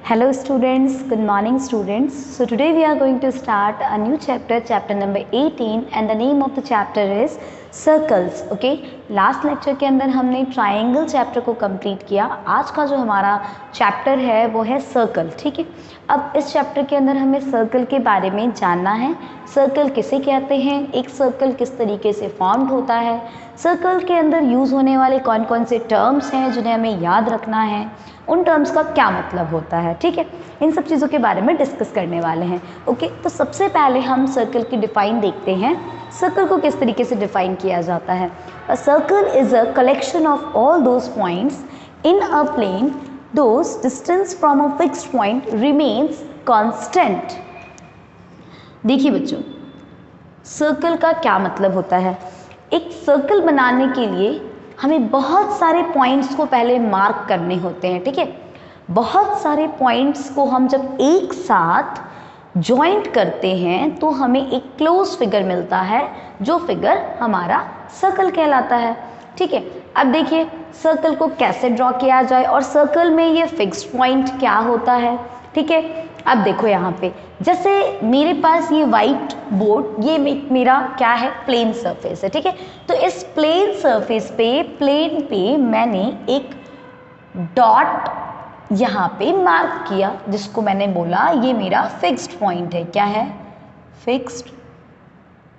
Hello students, good morning students. So today we are going to start a new chapter, chapter number 18 and the name of the chapter is circles. Okay, last lecture के अंदर हमने triangle chapter को complete किया. आज का जो हमारा chapter है वो है सर्कल. ठीक है, अब इस चैप्टर के अंदर हमें सर्कल के बारे में जानना है. सर्कल किसे कहते हैं, एक सर्कल किस तरीके से फॉर्म्ड होता है, सर्कल के अंदर यूज़ होने वाले कौन कौन से टर्म्स हैं जिन्हें हमें याद रखना है, उन टर्म्स का क्या मतलब होता है. ठीक है, इन सब चीज़ों के बारे में डिस्कस करने वाले हैं. ओके, तो सबसे पहले हम सर्कल की डिफाइन देखते हैं. सर्कल को किस तरीके से डिफाइन किया जाता है. A circle is a collection of all those points in a plane those distance from a fixed point remains constant. देखिए बच्चों, सर्कल का क्या मतलब होता है. एक सर्कल बनाने के लिए हमें बहुत सारे पॉइंट्स को पहले मार्क करने होते हैं. ठीक है, बहुत सारे पॉइंट्स को हम जब एक साथ जॉइंट करते हैं तो हमें एक क्लोज फिगर मिलता है, जो फिगर हमारा सर्कल कहलाता है. ठीक है, अब देखिए सर्कल को कैसे ड्रॉ किया जाए और सर्कल में ये फिक्स्ड पॉइंट क्या होता है. ठीक है, अब देखो यहाँ पे जैसे मेरे पास ये वाइट बोर्ड, ये मेरा क्या है, प्लेन सरफेस है. ठीक है, तो इस प्लेन सरफेस पे, प्लेन पे मैंने एक डॉट यहाँ पे मार्क किया, जिसको मैंने बोला ये मेरा फिक्स्ड पॉइंट है. क्या है, फिक्स्ड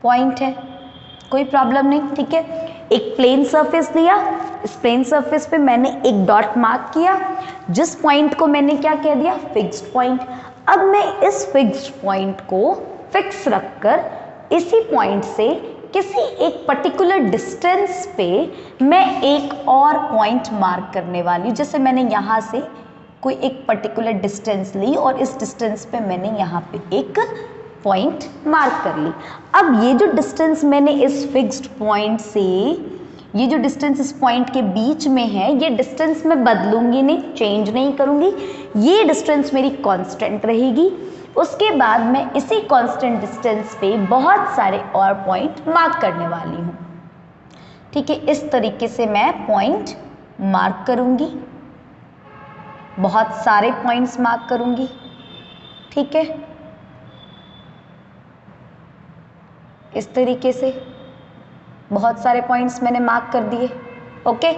पॉइंट है, कोई प्रॉब्लम नहीं. ठीक है, एक प्लेन सरफेस लिया, इस प्लेन सरफेस पे मैंने एक डॉट मार्क किया, जिस पॉइंट को मैंने क्या कह दिया, फिक्स्ड पॉइंट. अब मैं इस फिक्स्ड पॉइंट को फिक्स रखकर इसी पॉइंट से किसी एक पर्टिकुलर डिस्टेंस पे मैं एक और पॉइंट मार्क करने वाली हूँ. जैसे मैंने यहाँ से कोई एक पर्टिकुलर डिस्टेंस ली और इस डिस्टेंस पे मैंने यहाँ पे एक पॉइंट मार्क कर ली. अब ये जो डिस्टेंस मैंने इस फिक्स्ड पॉइंट से, ये जो डिस्टेंस इस पॉइंट के बीच में है, ये डिस्टेंस मैं बदलूंगी नहीं, चेंज नहीं करूंगी, ये डिस्टेंस मेरी कांस्टेंट रहेगी. उसके बाद मैं इसी कांस्टेंट डिस्टेंस पे बहुत सारे और पॉइंट मार्क करने वाली हूँ. ठीक है, इस तरीके से मैं पॉइंट मार्क करूंगी, बहुत सारे पॉइंट्स मार्क करूंगी. ठीक है, इस तरीके से बहुत सारे पॉइंट्स मैंने मार्क कर दिए. ओके,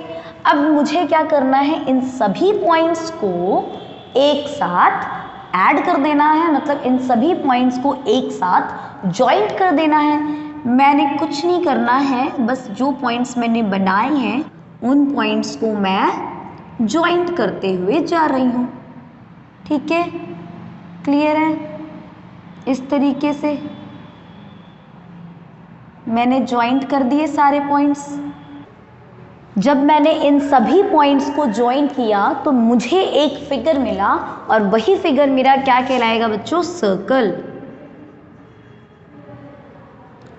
अब मुझे क्या करना है, इन सभी पॉइंट्स को एक साथ ऐड कर देना है, मतलब इन सभी पॉइंट्स को एक साथ जॉइंट कर देना है. मैंने कुछ नहीं करना है, बस जो पॉइंट्स मैंने बनाए हैं उन पॉइंट्स को मैं जॉइंट करते हुए जा रही हूँ. ठीक है, क्लियर है. इस तरीके से मैंने जॉइंट कर दिए सारे पॉइंट्स. जब मैंने इन सभी पॉइंट्स को जॉइंट किया तो मुझे एक फिगर मिला और वही फिगर मेरा क्या कहलाएगा बच्चों, सर्कल.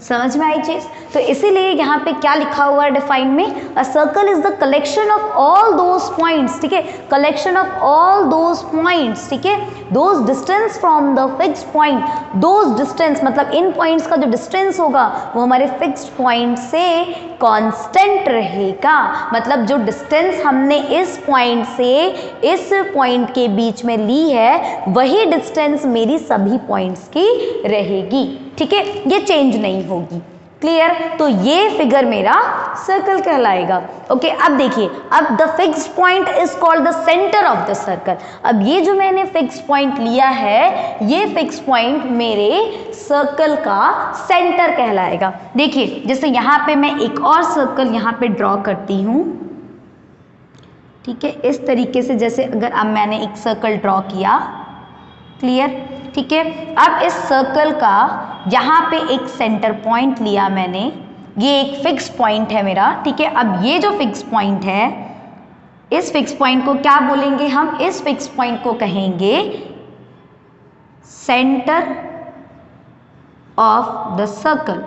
समझ में आई चीज. तो इसीलिए यहाँ पे क्या लिखा हुआ है डिफाइन में, अ circle is the collection of all those points. ठीक है, collection of all those points. ठीक है, those distance from the fixed point, those distance मतलब इन पॉइंट्स का जो डिस्टेंस होगा वो हमारे फिक्स्ड पॉइंट से कांस्टेंट रहेगा. मतलब जो डिस्टेंस हमने इस पॉइंट से इस पॉइंट के बीच में ली है, वही डिस्टेंस मेरी सभी पॉइंट्स की रहेगी. ठीक है, ये चेंज नहीं होगी. क्लियर. तो ये फिगर मेरा सर्कल कहलाएगा. ओके, अब देखिए, अब the fixed point is called the centre of the circle. अब ये जो मैंने फिक्स्ड पॉइंट लिया है, ये फिक्स्ड पॉइंट मेरे सर्कल का सेंटर कहलाएगा. देखिए, जैसे यहाँ पे मैं एक और सर्कल यहाँ पे ड्रॉ करती हूँ. ठीक है, इस तरीके से, जैसे अगर अब मैंने एक सर्कल ड्रॉ किया. क्लियर. ठीक है, अब इस सर्कल का यहाँ पे एक सेंटर पॉइंट लिया मैंने, ये एक फिक्स पॉइंट है मेरा. ठीक है, अब ये जो फिक्स पॉइंट है, इस फिक्स पॉइंट को क्या बोलेंगे हम, इस फिक्स पॉइंट को कहेंगे सेंटर ऑफ द सर्कल.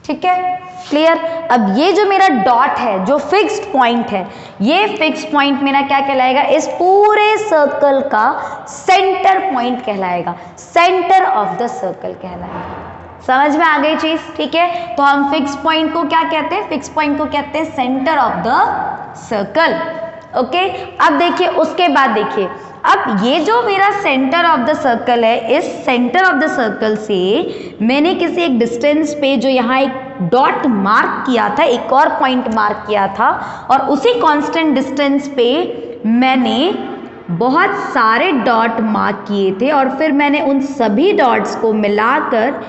ठीक है, क्लियर. अब ये जो मेरा डॉट है, जो फिक्स्ड पॉइंट है, ये फिक्स्ड पॉइंट मेरा क्या कहलाएगा, इस पूरे सर्कल का सेंटर पॉइंट कहलाएगा, सेंटर ऑफ द सर्कल कहलाएगा. समझ में आ गई चीज. ठीक है, तो हम फिक्स पॉइंट को क्या कहते हैं, फिक्स पॉइंट को कहते हैं centre of the circle. Okay, अब देखिए उसके बाद देखिए, अब ये जो मेरा सेंटर ऑफ द सर्कल है, इस सेंटर ऑफ द सर्कल से मैंने किसी एक डिस्टेंस पे जो यहाँ एक डॉट मार्क किया था, एक और पॉइंट मार्क किया था, और उसी कांस्टेंट डिस्टेंस पे मैंने बहुत सारे डॉट मार्क किए थे, और फिर मैंने उन सभी डॉट्स को मिलाकर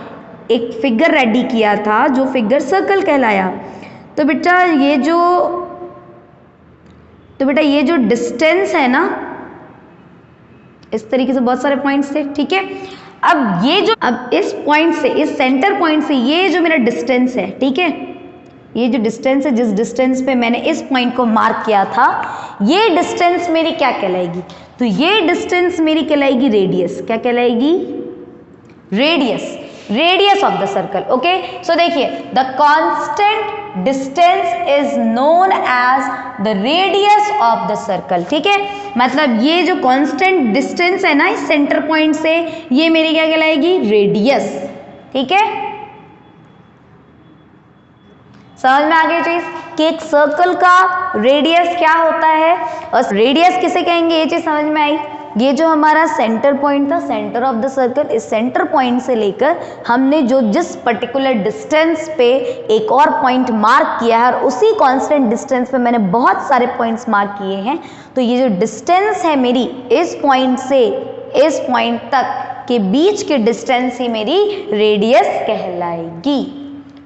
एक फिगर रेडी किया था, जो फिगर सर्कल कहलाया। तो बेटा ये जो डिस्टेंस है ना, इस तरीके से बहुत सारे पॉइंट्स थे, ठीक है। अब इस पॉइंट से, इस सेंटर पॉइंट से ये जो मेरा डिस्टेंस है, ठीक है, ये जो डिस्टेंस है, जिस डिस्टेंस पे मैंने इस पॉइंट को मार्क किया था, ये डिस्टेंस मेरी क्या कहलाएगी? तो ये डिस्टेंस मेरी कहलाएगी रेडियस। क्या कहलाएगी? Radius of the circle. Okay, so देखिए, the constant distance is known as the radius of the circle. ठीक है, मतलब ये जो कांस्टेंट डिस्टेंस है ना इस सेंटर पॉइंट से, ये मेरी क्या कहलाएगी? रेडियस। ठीक है, समझ में आ गई चीज कि एक सर्कल का रेडियस क्या होता है और रेडियस किसे कहेंगे, ये चीज समझ में आई। ये जो हमारा सेंटर पॉइंट था, सेंटर ऑफ द सर्कल, इस सेंटर पॉइंट से लेकर हमने जो जिस पर्टिकुलर डिस्टेंस पे एक और पॉइंट मार्क किया है और उसी कांस्टेंट डिस्टेंस पे मैंने बहुत सारे पॉइंट्स मार्क किए हैं, तो ये जो डिस्टेंस है मेरी इस पॉइंट से इस पॉइंट तक के बीच की डिस्टेंस ही मेरी रेडियस कहलाएगी।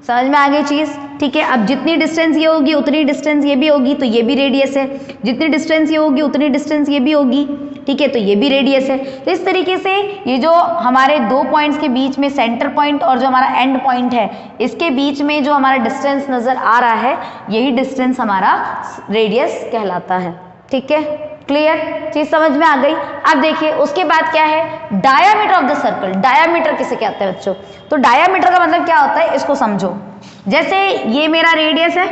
समझ में आ गई चीज। ठीक है, अब जितनी डिस्टेंस ये होगी उतनी डिस्टेंस ये भी होगी, तो ये भी रेडियस है। जितनी डिस्टेंस ये होगी उतनी डिस्टेंस ये भी होगी। ठीक है, तो ये भी रेडियस है। तो इस तरीके से ये जो हमारे दो पॉइंट्स के बीच में सेंटर पॉइंट और जो हमारा एंड पॉइंट है, इसके बीच में जो हमारा डिस्टेंस नजर आ रहा है, यही डिस्टेंस हमारा रेडियस कहलाता है। ठीक है, क्लियर, चीज समझ में आ गई। अब देखिए उसके बाद क्या है, diameter of the circle. Diameter किसे कहते हैं बच्चों? तो डायामीटर का मतलब क्या होता है, इसको समझो। जैसे ये मेरा रेडियस है,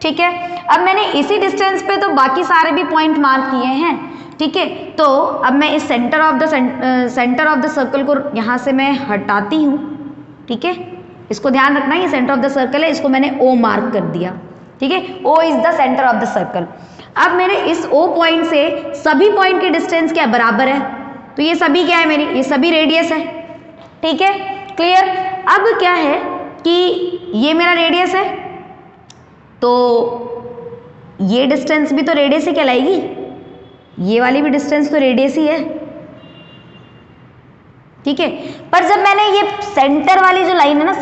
ठीक है, अब मैंने इसी डिस्टेंस पे तो बाकी सारे भी पॉइंट मार्क किए हैं। ठीक है, तो अब मैं इस सेंटर ऑफ द सर्कल को यहाँ से मैं हटाती हूँ। ठीक है, इसको ध्यान रखना, ये सेंटर ऑफ द सर्कल है, इसको मैंने O मार्क कर दिया। ठीक है, O is the centre of the circle. अब मेरे इस O पॉइंट से सभी पॉइंट की डिस्टेंस क्या बराबर है, तो ये सभी क्या है मेरी, ये सभी रेडियस है। ठीक है, क्लियर। अब क्या है कि ये मेरा रेडियस है, तो ये डिस्टेंस भी तो रेडियस ही कहलाएगी, ये वाली भी डिस्टेंस तो रेडियस ही है। ठीक है, पर जब मैंने ये सेंटर वाली जो लाइन है ना,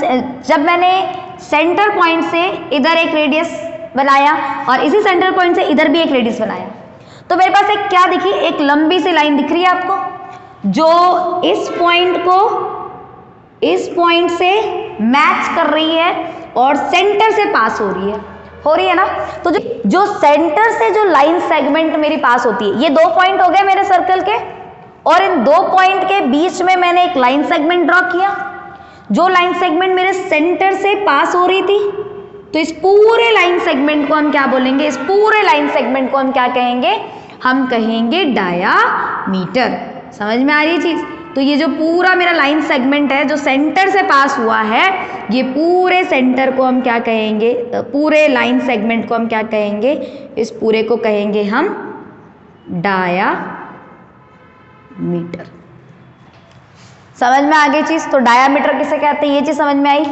जब मैंने सेंटर पॉइंट से इधर एक रेडियस बनाया और इसी सेंटर पॉइंट से इधर भी एक रेडियस बनाया, तो मेरे पास एक क्या दिखी, एक लंबी सी लाइन दिख रही है आपको, जो इस पॉइंट को इस पॉइंट से मैच कर रही है और सेंटर से पास हो रही है ना। तो जो सेंटर से जो लाइन सेगमेंट मेरी पास होती है, ये दो पॉइंट हो गए मेरे सर्कल के, और इन दो पॉइंट के बीच में मैंने एक लाइन सेगमेंट ड्रॉ किया, जो लाइन सेगमेंट मेरे सेंटर से पास हो रही थी। तो इस पूरे लाइन सेगमेंट को हम क्या बोलेंगे, इस पूरे लाइन सेगमेंट को हम क्या कहेंगे, हम कहेंगे डायामीटर। समझ में आ रही है चीज। तो ये जो पूरा मेरा लाइन सेगमेंट है जो सेंटर से पास हुआ है, ये पूरे सेंटर को हम क्या कहेंगे, पूरे लाइन सेगमेंट को हम क्या कहेंगे, इस पूरे को कहेंगे हम डायामीटर। समझ में आ गई चीज। तो डायामीटर किसे कहते हैं, ये चीज समझ में आई।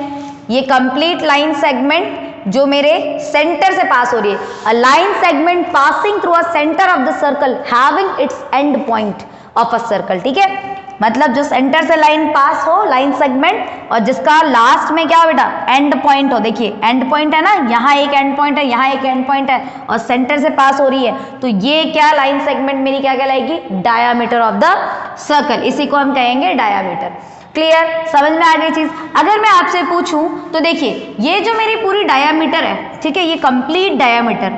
ये कंप्लीट लाइन सेगमेंट जो मेरे सेंटर से पास हो रही है, a line segment passing through a centre of the circle having its and point of a circle. ठीक है, मतलब जो सेंटर से लाइन पास हो, लाइन सेगमेंट, और जिसका लास्ट में क्या हो बेटा, एंड पॉइंट हो। देखिए एंड पॉइंट है ना, यहाँ एक एंड पॉइंट है, यहाँ एक एंड पॉइंट है, और सेंटर से पास हो रही है, तो ये क्या लाइन सेगमेंट मेरी क्या कहलाएगी, डायामीटर ऑफ द सर्कल। इसी को हम कहेंगे डायामीटर। क्लियर, समझ में आ गई चीज। अगर मैं आपसे पूछूं तो देखिए ये जो मेरी पूरी डायामीटर है, ठीक है, ये कंप्लीट डायामीटर,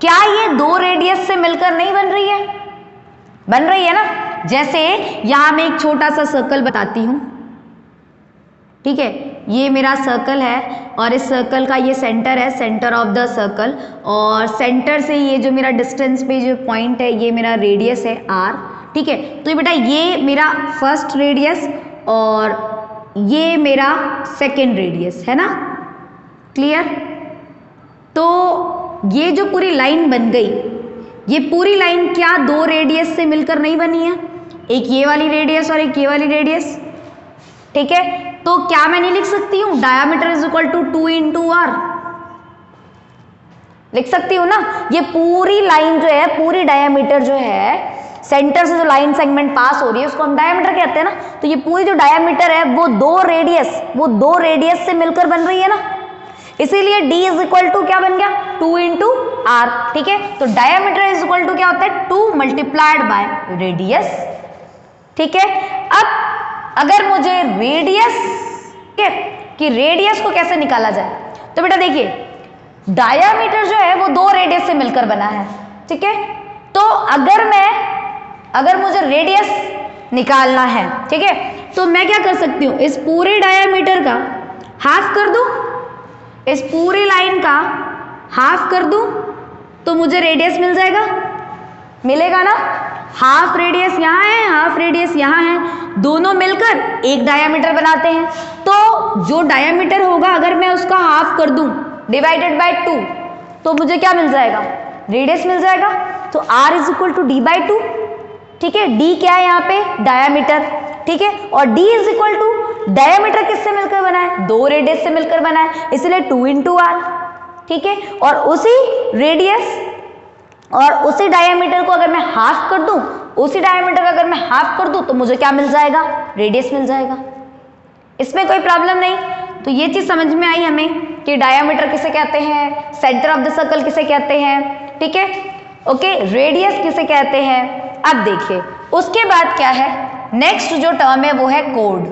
क्या ये दो रेडियस से मिलकर नहीं बन रही है? बन रही है ना। जैसे यहां मैं एक छोटा सा सर्कल बताती हूं। ठीक है, ये मेरा सर्कल है और इस सर्कल का ये सेंटर है, सेंटर ऑफ द सर्कल, और सेंटर से ये जो मेरा डिस्टेंस पे जो पॉइंट है, ये मेरा रेडियस है r। ठीक है, तो बेटा ये मेरा फर्स्ट रेडियस और ये मेरा सेकेंड रेडियस है ना। क्लियर। तो ये जो पूरी लाइन बन गई, ये पूरी लाइन क्या दो रेडियस से मिलकर नहीं बनी है, एक ये वाली रेडियस और एक ये वाली रेडियस, ठीक है। तो क्या मैं नहीं लिख सकती हूँ diameter is equal to 2 into r, लिख सकती हूँ ना। ये पूरी लाइन जो है, पूरी डायामीटर जो है, सेंटर से जो लाइन सेगमेंट पास हो रही है उसको हम डायामीटर कहते हैं ना। तो ये पूरी जो डायामीटर है वो दो रेडियस से मिलकर बन रही है ना, इसीलिए d इज इक्वल टू क्या बन गया 2 इंटू आर, ठीक है। तो डायामीटर इज इक्वल टू क्या होता है 2 मल्टीप्लाइड बाय रेडियस, ठीक है। अब अगर मुझे रेडियस कि रेडियस को कैसे निकाला जाए, तो बेटा देखिए डायामीटर जो है वो दो रेडियस से मिलकर बना है, ठीक है। तो अगर मुझे रेडियस निकालना है, ठीक है, तो मैं क्या कर सकती हूँ, इस पूरे डायामीटर का हाफ कर दूं, इस पूरी लाइन का हाफ कर दूं, तो मुझे रेडियस मिल जाएगा, मिलेगा ना। हाफ रेडियस यहाँ है, हाफ रेडियस यहाँ है, दोनों मिलकर एक डायामीटर बनाते हैं। तो जो डायामीटर होगा अगर मैं उसका हाफ कर दूं डिवाइडेड बाय 2, तो मुझे क्या मिल जाएगा, रेडियस मिल जाएगा। तो r is equal to d by 2, ठीक है। d क्या है यहाँ पे डायामीटर, ठीक है, और d is equal to diameter किससे मिलकर बना है, दो रेडियस से मिलकर बना है, इसलिए 2 इंटू आर, ठीक है। और उसी रेडियस और उसी डायामीटर को अगर मैं हाफ कर दूं, उसी डायामीटर का अगर मैं हाफ कर दूं, तो मुझे क्या मिल जाएगा, रेडियस मिल जाएगा, इसमें कोई प्रॉब्लम नहीं। तो ये चीज समझ में आई हमें कि डायामीटर किसे कहते हैं, सेंटर ऑफ द सर्कल किसे कहते हैं, ठीक है, ओके, रेडियस किसे कहते हैं। अब देखिए उसके बाद क्या है, नेक्स्ट जो टर्म है वो है कोड।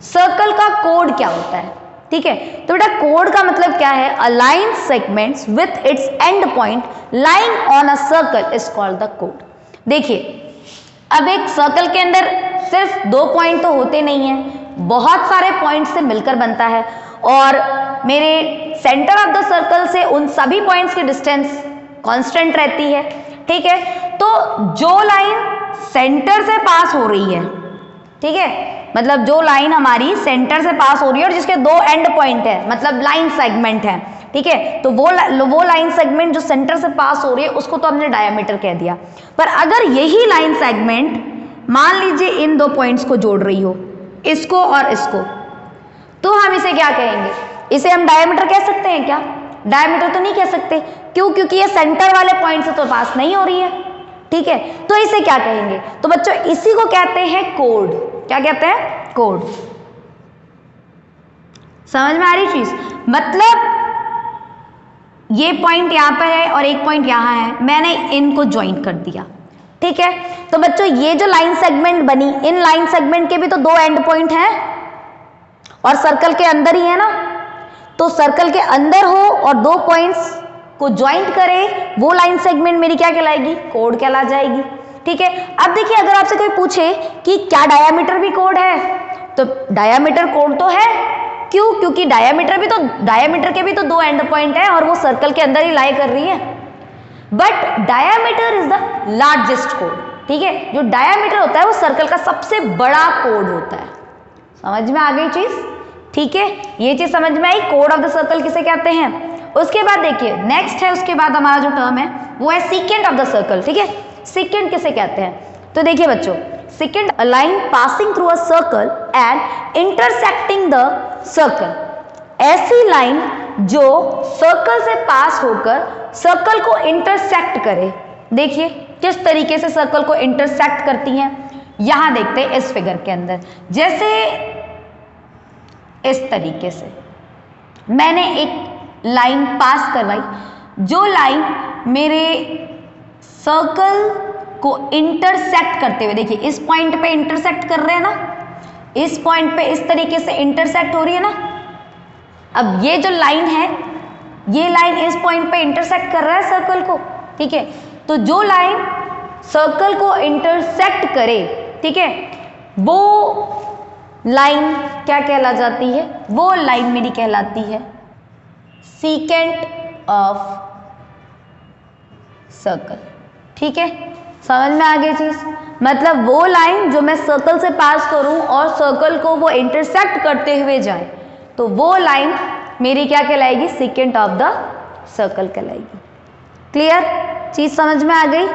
सर्कल का कोड क्या होता है, ठीक है। तो बेटा कोड का मतलब क्या है, a line segments with its and point lying on a circle is called the code. देखिए अब एक सर्कल के अंदर सिर्फ दो पॉइंट तो होते नहीं है, बहुत सारे पॉइंट से मिलकर बनता है, और मेरे सेंटर ऑफ द सर्कल से उन सभी पॉइंट्स की डिस्टेंस कांस्टेंट रहती है, ठीक है। तो जो लाइन सेंटर से पास हो रही है, ठीक है, मतलब जो लाइन हमारी सेंटर से पास हो रही है और जिसके दो एंड पॉइंट है, मतलब लाइन सेगमेंट है, ठीक है, तो वो लाइन सेगमेंट जो सेंटर से पास हो रही है उसको तो हमने डायमीटर कह दिया। पर अगर यही लाइन सेगमेंट मान लीजिए इन दो पॉइंट्स को जोड़ रही हो, इसको और इसको, तो हम इसे क्या कहेंगे, इसे हम डायमीटर कह सकते हैं क्या, डायमीटर तो नहीं कह सकते, क्यों, क्योंकि ये सेंटर वाले पॉइंट से तो पास नहीं हो रही है, ठीक है। तो इसे क्या कहेंगे, तो बच्चों इसी को कहते हैं कोड। क्या कहते हैं, कोड। समझ में आ रही चीज, मतलब ये पॉइंट यहां पर है और एक पॉइंट यहां है, मैंने इनको ज्वाइन कर दिया, ठीक है। तो बच्चों ये जो लाइन सेगमेंट बनी, इन लाइन सेगमेंट के भी तो दो एंड पॉइंट हैं और सर्कल के अंदर ही है ना, तो सर्कल के अंदर हो और दो पॉइंट्स को ज्वाइंट करे, वो लाइन सेगमेंट मेरी क्या कहलाएगी, कोड कहला जाएगी, ठीक है। अब देखिए अगर आपसे कोई पूछे कि क्या डायामीटर भी कोड है, तो डायामीटर कोड तो है, क्यों, क्योंकि डायामीटर के भी तो दो एंड पॉइंट है और वो सर्कल के अंदर ही लाई कर रही है। But diameter is the largest code, ठीक है। जो डायामीटर होता है वो सर्कल का सबसे बड़ा कोड होता है। समझ में आ गई चीज, ठीक है, ये चीज समझ में आई, कोड ऑफ द सर्कल किसे कहते हैं। उसके बाद देखिए नेक्स्ट है, उसके बाद हमारा जो टर्म है वो है सीकेंट ऑफ द सर्कल, ठीक है। सीकेंट किसे कहते हैं, तो देखिए बच्चों secant, a line passing through a circle and intersecting the circle, ऐसी लाइन जो सर्कल से पास होकर सर्कल को इंटरसेक्ट करे। देखिए किस तरीके से सर्कल को इंटरसेक्ट करती हैं, यहां देखते हैं इस फिगर के अंदर। जैसे इस तरीके से मैंने एक लाइन पास करवाई, जो लाइन मेरे सर्कल को इंटरसेक्ट करते हुए, देखिए इस पॉइंट पे इंटरसेक्ट कर रहे हैं ना, इस पॉइंट पे इस तरीके से इंटरसेक्ट हो रही है ना। अब ये जो लाइन है, ये लाइन इस पॉइंट पे इंटरसेक्ट कर रहा है सर्कल को, ठीक है। तो जो लाइन सर्कल को इंटरसेक्ट करे, ठीक है, वो लाइन क्या कहला जाती है, वो लाइन मेरी कहलाती है सीकेंट ऑफ सर्कल, ठीक है। समझ में आ गई चीज, मतलब वो लाइन जो मैं सर्कल से पास करूं और सर्कल को वो इंटरसेक्ट करते हुए जाए, तो वो लाइन मेरी क्या कहलाएगी, सीकेंट ऑफ द सर्कल कहलाएगी। क्लियर। चीज समझ में आ गई।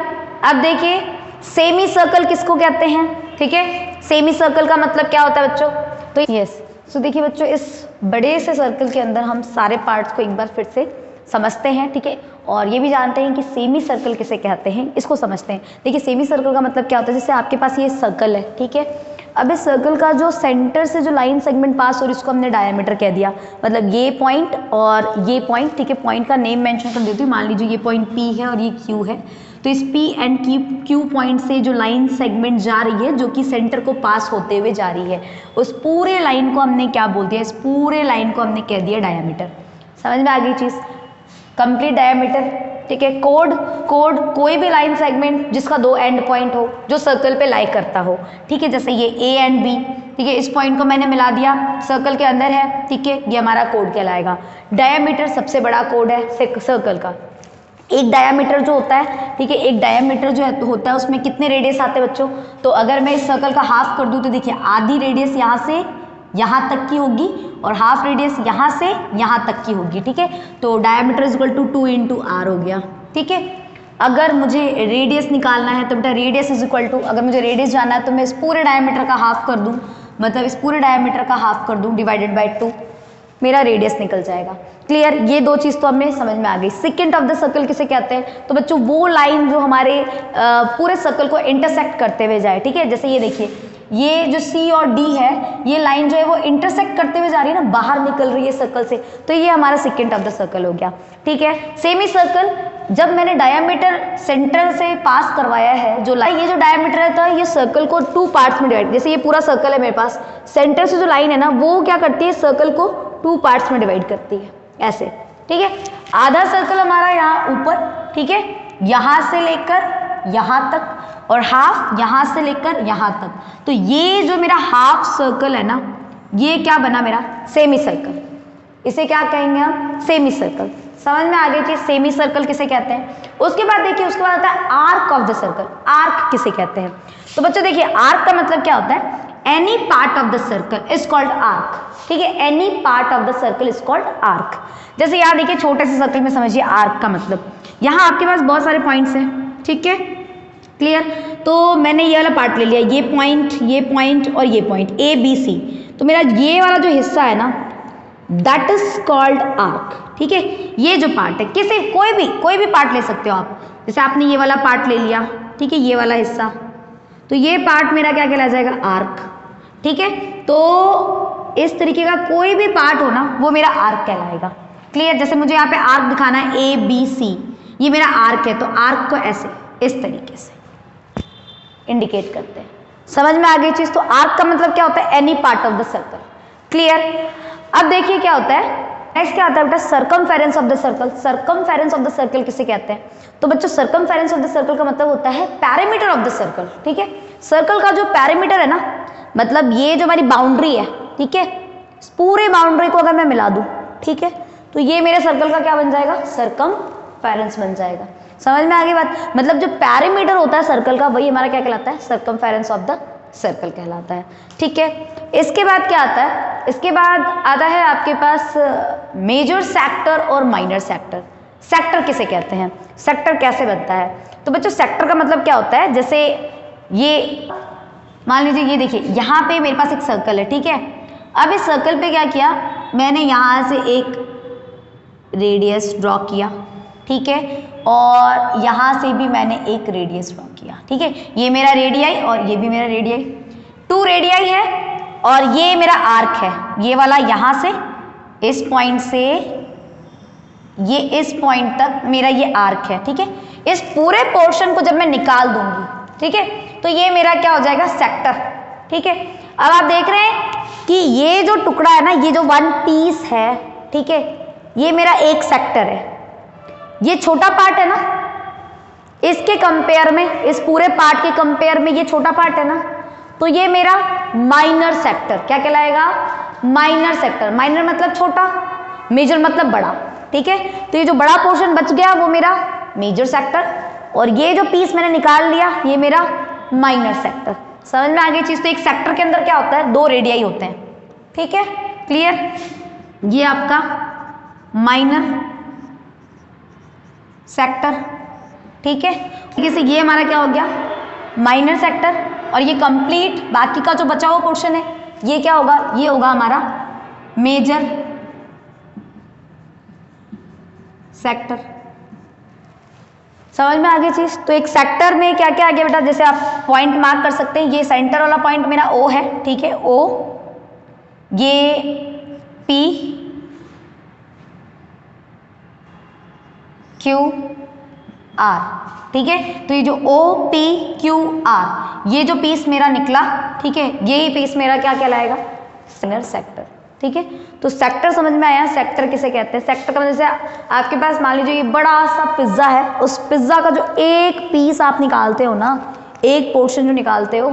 अब देखिए सेमी सर्कल किसको कहते हैं, ठीक है। सेमी सर्कल का मतलब क्या होता है बच्चों, तो यस, तो देखिए बच्चों इस बड़े से सर्कल के अंदर हम सारे पार्ट्स को एक बार फिर से समझते हैं, ठीक है। और ये भी जानते हैं कि सेमी सर्कल किसे कहते हैं, इसको समझते हैं। देखिए सेमी सर्कल का मतलब क्या होता है, जैसे आपके पास ये सर्कल है, ठीक है। अब इस सर्कल का जो सेंटर से जो लाइन सेगमेंट पास हो रही है उसको हमने डायमीटर कह दिया, मतलब ये पॉइंट और ये पॉइंट, ठीक है। पॉइंट का नेम मेंशन कर देती हूँ, मान लीजिए ये पॉइंट P है और ये Q है, तो इस P एंड Q पॉइंट से जो लाइन सेगमेंट जा रही है जो कि सेंटर को पास होते हुए जा रही है, उस पूरे लाइन को हमने क्या बोल दिया, इस पूरे लाइन को हमने कह दिया डायमीटर। समझ में आ गई चीज, कंप्लीट डायमीटर, ठीक है। कोड कोई भी लाइन सेगमेंट जिसका दो एंड पॉइंट हो, जो सर्कल पे लाई करता हो, ठीक है। जैसे ये A एंड B, ठीक है, इस पॉइंट को मैंने मिला दिया, सर्कल के अंदर है, ठीक है, ये हमारा कोड कहलाएगा। डायमीटर सबसे बड़ा कोड है सर्कल का। एक डायमीटर जो होता है, ठीक है, एक डायमीटर जो होता है उसमें कितने रेडियस आते हैं बच्चों, तो अगर मैं इस सर्कल का हाफ कर दूं तो देखिए आधी रेडियस यहाँ से यहाँ तक की होगी और हाफ रेडियस यहाँ से यहाँ तक की होगी, ठीक है। तो diameter is equal to 2 × r हो गया, ठीक है। अगर मुझे रेडियस निकालना है तो बेटा रेडियस इज इक्वल टू, अगर मुझे रेडियस जानना है तो मैं इस पूरे डायमीटर का हाफ कर दूं, मतलब इस पूरे डायमीटर का हाफ कर दूं डिवाइडेड बाय 2, मेरा रेडियस निकल जाएगा। क्लियर, ये दो चीज तो हमें समझ में आ गई। सेकेंड ऑफ द सर्कल किसे कहते हैं, तो बच्चों वो लाइन जो हमारे पूरे सर्कल को इंटरसेक्ट करते हुए जाए, ठीक है। जैसे ये देखिए, ये जो C और D है, ये लाइन जो है वो इंटरसेक्ट करते हुए जा रही है ना, बाहर निकल रही है सर्कल से, तो ये हमारा सेकेंड ऑफ द सर्कल हो गया, ठीक है। सेमी सर्कल, जब मैंने डायमीटर सेंटर से पास करवाया है जो लाइन, ये जो डायमीटर रहता है ये सर्कल को 2 पार्ट्स में डिवाइड, जैसे ये पूरा सर्कल है मेरे पास, सेंटर से जो लाइन है ना वो क्या करती है, सर्कल को 2 पार्ट्स में डिवाइड करती है ऐसे, ठीक है। आधा सर्कल हमारा यहाँ ऊपर, ठीक है, यहाँ से लेकर यहाँ तक, और हाफ यहाँ से लेकर यहाँ तक। तो ये जो मेरा हाफ सर्कल है ना, ये क्या बना मेरा सेमी सर्कल, इसे क्या कहेंगे हम, सेमी सर्कल। समझ में आ गई चीज, सेमी सर्कल किसे कहते हैं। उसके बाद देखिए, उसके बाद आता है arc of the circle. Arc किसे कहते हैं, तो बच्चों देखिए आर्क का मतलब क्या होता है, any part of the circle is called arc, ठीक है। Any part of the circle is called arc. जैसे यहाँ देखिए छोटे से सर्कल में समझिए आर्क का मतलब, यहाँ आपके पास बहुत सारे पॉइंट्स हैं, ठीक है, क्लियर। तो मैंने ये वाला पार्ट ले लिया, ये पॉइंट और ये पॉइंट ABC, तो मेरा ये वाला जो हिस्सा है ना दैट इज कॉल्ड आर्क, ठीक है। ये जो पार्ट है, किसी कोई भी पार्ट ले सकते हो आप, जैसे आपने ये वाला पार्ट ले लिया, ठीक है, ये वाला हिस्सा, तो ये पार्ट मेरा क्या कहला जाएगा, आर्क, ठीक है। तो इस तरीके का कोई भी पार्ट हो ना वो मेरा आर्क कहलाएगा, क्लियर। जैसे मुझे यहाँ पे आर्क दिखाना है ABC, ये मेरा आर्क है, तो आर्क को ऐसे इस तरीके से इंडिकेट करते हैं। समझ में आ गई चीज, तो आर्क का मतलब क्या होता है, any part of the circle, clear. अब देखिए क्या होता है, नेक्स्ट क्या आता है बेटा, circumference of the circle. Circumference of the circle किसे कहते हैं, तो बच्चों सर्कमफेरेंस ऑफ द सर्कल का मतलब होता है पैरामीटर ऑफ द सर्कल, ठीक है। सर्कल का जो पैरामीटर है ना, मतलब ये जो हमारी बाउंड्री है, ठीक है, पूरे बाउंड्री को अगर मैं मिला दूं, ठीक है, तो ये मेरे सर्कल का क्या बन जाएगा, सर्कमफेरेंस बन जाएगा। समझ में आ गई बात, मतलब जो पैरामीटर होता है सर्कल का वही हमारा क्या कहलाता है, सर्कमफेरेंस ऑफ द सर्कल कहलाता है, ठीक है। इसके बाद क्या आता है, इसके बाद आता है आपके पास मेजर सेक्टर और माइनर सेक्टर। सेक्टर किसे कहते हैं, सेक्टर कैसे बनता है, तो बच्चों सेक्टर का मतलब क्या होता है, जैसे ये मान लीजिए, ये देखिए यहाँ पे मेरे पास एक सर्कल है, ठीक है। अब इस सर्कल पे क्या किया मैंने, यहाँ से एक रेडियस ड्रॉ किया, ठीक है, और यहाँ से भी मैंने एक रेडियस ड्रॉ किया, ठीक है। ये मेरा रेडियाई और ये भी मेरा रेडियाई, 2 रेडियाई है, और ये मेरा आर्क है, ये वाला यहाँ से इस पॉइंट से ये इस पॉइंट तक मेरा ये आर्क है, ठीक है। इस पूरे पोर्शन को जब मैं निकाल दूंगी, ठीक है, तो ये मेरा क्या हो जाएगा, सेक्टर, ठीक है। अब आप देख रहे हैं कि ये जो टुकड़ा है ना, ये जो 1 पीस है, ठीक है, ये मेरा एक सेक्टर है। ये छोटा पार्ट है ना, इसके कंपेयर में, इस पूरे पार्ट के कंपेयर में ये छोटा पार्ट है ना, तो ये मेरा माइनर सेक्टर क्या कहलाएगा, माइनर सेक्टर। माइनर मतलब छोटा, मेजर मतलब बड़ा, ठीक है। तो ये जो बड़ा पोर्शन बच गया वो मेरा मेजर सेक्टर, और ये जो पीस मैंने निकाल लिया ये मेरा माइनर सेक्टर। समझ में आ गई चीज। तो एक सेक्टर के अंदर क्या होता है, 2 रेडियाई होते हैं, ठीक है, क्लियर। ये आपका माइनर सेक्टर, ठीक है। जैसे ये हमारा क्या हो गया, माइनर सेक्टर, और ये कंप्लीट बाकी का जो बचा हुआ पोर्शन है ये क्या होगा, ये होगा हमारा मेजर सेक्टर। समझ में आ गई चीज। तो एक सेक्टर में क्या क्या आ गया बेटा, जैसे आप पॉइंट मार्क कर सकते हैं, ये सेंटर वाला पॉइंट मेरा ओ है, ठीक है, ओ, ये पी क्यू आर, ठीक है। तो ये जो ओ पी क्यू आर, ये जो पीस मेरा निकला, ठीक है, यही पीस मेरा क्या कहलाएगा, सिंगल सेक्टर, ठीक है। तो सेक्टर समझ में आया, सेक्टर किसे कहते हैं। सेक्टर का जैसे आपके पास मान लीजिए ये बड़ा सा पिज्जा है, उस पिज्जा का जो एक पीस आप निकालते हो ना, एक पोर्शन जो निकालते हो,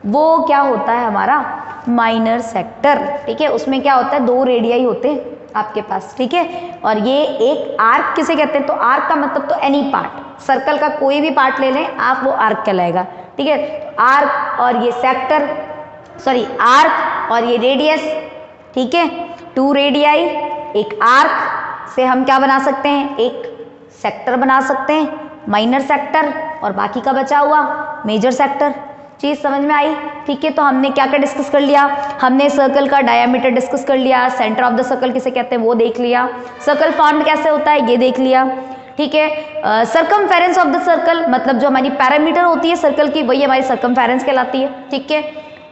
वो क्या होता है हमारा माइनर सेक्टर, ठीक है। उसमें क्या होता है, 2 रेडियाई होते हैं आपके पास, ठीक है। और ये एक आर्क किसे कहते हैं, तो आर्क का मतलब तो एनी पार्ट, सर्कल का कोई भी पार्ट ले लें आप, वो आर्क कहलाएगा, ठीक है। आर्क और ये सेक्टर, सॉरी आर्क और ये रेडियस, ठीक है, 2 रेडियाई, एक आर्क से हम क्या बना सकते हैं, एक सेक्टर बना सकते हैं, माइनर सेक्टर, और बाकी का बचा हुआ मेजर सेक्टर। चीज समझ में आई, ठीक है। तो हमने क्या क्या डिस्कस कर लिया, हमने सर्कल का डायमीटर डिस्कस कर लिया, सेंटर ऑफ द सर्कल किसे कहते हैं वो देख लिया, सर्कल फॉर्म कैसे होता है ये देख लिया, ठीक है। सर्कमफेरेंस ऑफ द सर्कल, मतलब जो हमारी पैरामीटर होती है सर्कल की, वही हमारी सर्कमफेरेंस कहलाती है, ठीक है।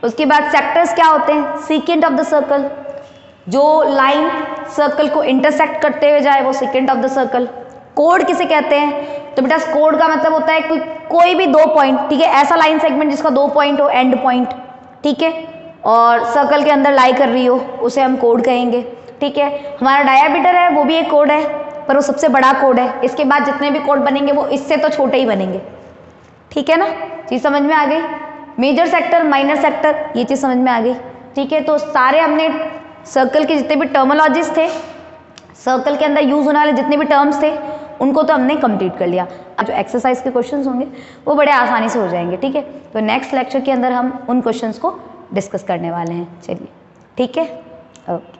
उसके बाद सेक्टर्स क्या होते हैं, सीकेंट ऑफ द सर्कल, जो लाइन सर्कल को इंटरसेक्ट करते हुए जाए वो secant of the circle. Code किसे कहते हैं, तो बेटा कोड का मतलब होता है कोई भी 2 पॉइंट, ठीक है, ऐसा लाइन सेगमेंट जिसका 2 पॉइंट हो, एंड पॉइंट, ठीक है, और सर्कल के अंदर लाई कर रही हो, उसे हम कोड कहेंगे, ठीक है। हमारा डायमीटर है वो भी एक कोड है, पर वो सबसे बड़ा कोड है, इसके बाद जितने भी कोड बनेंगे वो इससे तो छोटे ही बनेंगे, ठीक है ना। चीज समझ में आ गई, मेजर सेक्टर माइनर सेक्टर ये चीज समझ में आ गई, ठीक है। तो सारे हमने सर्कल के जितने भी टर्मोलॉजीज थे, सर्कल के अंदर यूज होने वाले जितने भी टर्म्स थे, उनको तो हमने कंप्लीट कर लिया। अब जो एक्सरसाइज के क्वेश्चंस होंगे वो बड़े आसानी से हो जाएंगे, ठीक है। तो नेक्स्ट लेक्चर के अंदर हम उन क्वेश्चंस को डिस्कस करने वाले हैं, चलिए, ठीक है, ओके।